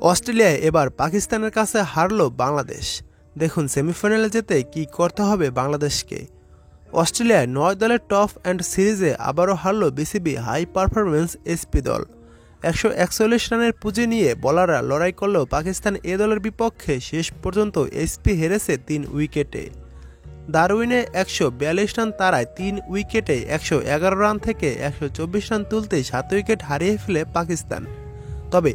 অস্ট্রেলিয়ায় এবার পাকিস্তানের কাছে হারল বাংলাদেশ। দেখুন সেমিফাইনালে যেতে কি করতে হবে বাংলাদেশকে। অস্ট্রেলিয়ায় ৯ দলের টপ অ্যান্ড সিরিজে আবারও হারল বিসিবি হাই পারফরম্যান্স এসপি দল। ১৪১ রানের পুঁজি নিয়ে বোলাররা লড়াই করলেও পাকিস্তান এ দলের বিপক্ষে শেষ পর্যন্ত এসপি হেরেছে ৩ উইকেটে। দারুইনে ১৪২ রান তাড়ায় ৩ উইকেটে ১১১ রান থেকে ১২৪ রান তুলতেই ৭ উইকেট হারিয়ে ফেলে পাকিস্তান। তবে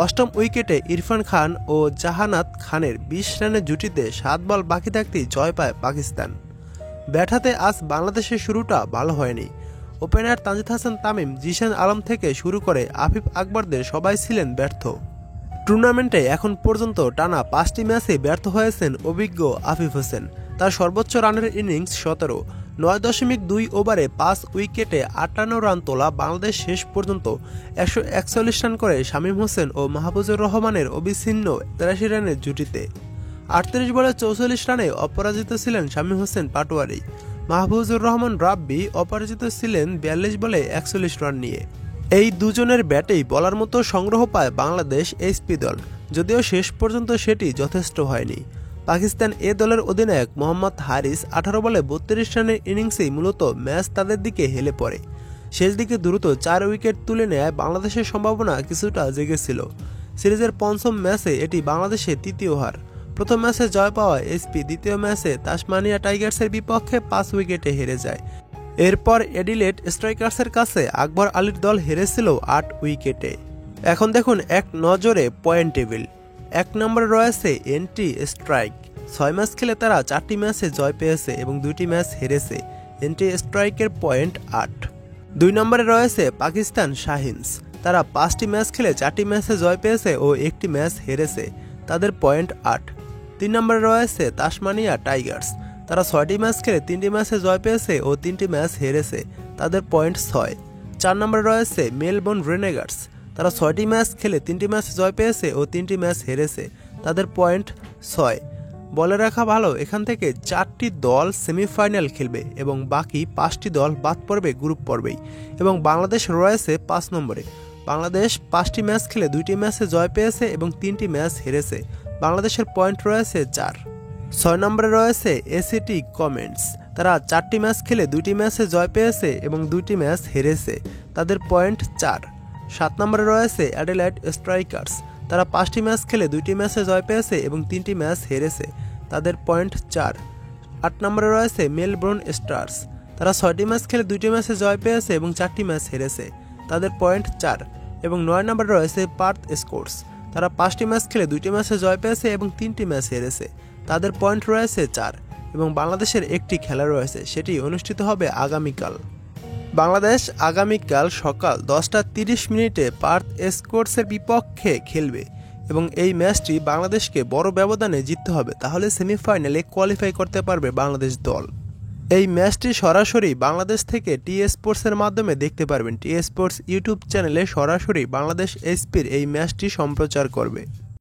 অষ্টম উইকেটে ইরফান খান ও জাহানাত খানের ২০ রানের জুটিতে ৭ বল বাকি থাকতেই জয় পায় পাকিস্তান। ব্যাট হাতে আজ বাংলাদেশের শুরুটা ভালো হয়নি। ওপেনার তানজিদ হাসান তামিম, জিশান আলম থেকে শুরু করে আফিফ আকবরদের সবাই ছিলেন ব্যর্থ। টুর্নামেন্টে এখন পর্যন্ত টানা ৫টি ম্যাচে ব্যর্থ হয়েছেন অভিজ্ঞ আফিফ হোসেন। তার সর্বোচ্চ রানের ইনিংস ১৭। ৯.২ ওভারে ৫ উইকেটে ৫৮ রান তোলা বাংলাদেশ শেষ পর্যন্ত ১৪১ রান করে শামীম হোসেন ও মাহফুজুর রহমানের অবিচ্ছিন্ন ৮৩ রানের জুটিতে। ৩৮ বলে ৪৪ রানে অপরাজিত ছিলেন শামীম হোসেন পাটোয়ারি। মাহফুজুর রহমান রাব্বি অপরাজিত ছিলেন ৪২ বলে ৪১ রান নিয়ে। এই দুজনের ব্যাটেই বলার মতো সংগ্রহ পায় বাংলাদেশ এসপি দল, যদিও শেষ পর্যন্ত সেটি যথেষ্ট হয়নি। পাকিস্তান এ দলের অধিনায়ক মোহাম্মদ হারিস ১৮ বলে ৩২ রানের ইনিংসেই মূলত ম্যাচ তাদের দিকে হেলে পড়ে। শেষ দিকে দ্রুত ৪ উইকেট তুলে নেয় বাংলাদেশের সম্ভাবনা কিছুটা জেগেছিল। সিরিজের পঞ্চম ম্যাচে এটি বাংলাদেশের তৃতীয় হার। প্রথম ম্যাচে জয় পাওয়া এসপি দ্বিতীয় ম্যাচে তাসমানিয়া টাইগার্সের বিপক্ষে ৫ উইকেটে হেরে যায়। এরপর অ্যাডিলেড স্ট্রাইকার্সের কাছে আকবর আলীর দল হেরেছিল ৮ উইকেটে। এখন দেখুন এক নজরে পয়েন্ট টেবিল। ১ নম্বরে রয়েছে এনটি স্ট্রাইক। ৬ ম্যাচ খেলে তারা ৪টি ম্যাচে জয় পেয়েছে এবং ২টি ম্যাচ হেরেছে। এনটি স্ট্রাইকের পয়েন্ট ৮। ২ নম্বরে রয়েছে পাকিস্তান শাহিনস। তারা ৫টি ম্যাচ খেলে ৪টি ম্যাচে জয় পেয়েছে ও ১টি ম্যাচ হেরেছে, তাদের পয়েন্ট ৮। ৩ নম্বরে রয়েছে তাসমানিয়া টাইগার্স। তারা ৬টি ম্যাচ খেলে ৩টি ম্যাচে জয় পেয়েছে ও ৩টি ম্যাচ হেরেছে, তাদের পয়েন্ট ৬। ৪ নম্বরে রয়েছে মেলবোর্ন রেনেগার্স। তারা ৬টি ম্যাচ খেলে ৩টি ম্যাচে জয় পেয়েছে ও 3টি ম্যাচ হেরেছে, তাদের পয়েন্ট ৬। বলে রাখা ভালো, এখান থেকে 4টি দল সেমিফাইনাল খেলবে এবং বাকি 5টি দল বাদ পড়বে গ্রুপ পর্বেই। এবং বাংলাদেশ রয়েছে ৫ নম্বরে। বাংলাদেশ 5টি ম্যাচ খেলে 2টি ম্যাচে জয় পেয়েছে এবং 3টি ম্যাচ হেরেছে, বাংলাদেশের পয়েন্ট রয়েছে ৪। ৬ নম্বরে রয়েছে এসিটি কমেন্টস। তারা 4টি ম্যাচ খেলে 2টি ম্যাচে জয় পেয়েছে এবং 2টি ম্যাচ হেরেছে, তাদের পয়েন্ট ৪। ৭ নম্বরে রয়েছে অ্যাডিলেড স্ট্রাইকার্স। তারা 5টি ম্যাচ খেলে 2টি ম্যাচে জয় পেয়েছে এবং 3টি ম্যাচ হেরেছে, তাদের পয়েন্ট ৪। ৮ নম্বরে রয়েছে মেলবোর্ন স্টার্স। তারা 6টি ম্যাচ খেলে 2টি ম্যাচে জয় পেয়েছে এবং 4টি ম্যাচ হেরেছে, তাদের পয়েন্ট ৪। এবং ৯ নম্বরে রয়েছে পার্থ স্কোর্স। তারা 5টি ম্যাচ খেলে 2টি ম্যাচে জয় পেয়েছে এবং 3টি ম্যাচ হেরেছে, তাদের পয়েন্ট রয়েছে ৪। এবং বাংলাদেশের একটি খেলা রয়েছে, সেটি অনুষ্ঠিত হবে আগামীকাল। বাংলাদেশ আগামীকাল সকাল 10টা 30 পার্থ স্কোর্সের বিপক্ষে খেলবে এবং এই ম্যাচটি বাংলাদেশকে বড় ব্যবধানে জিততে হবে, তাহলে সেমিফাইনালে কোয়ালিফাই করতে পারবে বাংলাদেশ দল। এই ম্যাচটি সরাসরি বাংলাদেশ থেকে টি স্পোর্টসের মাধ্যমে দেখতে পারবেন। টি স্পোর্টস ইউটিউব চ্যানেলে সরাসরি বাংলাদেশ এসপির এই ম্যাচটি সম্প্রচার করবে।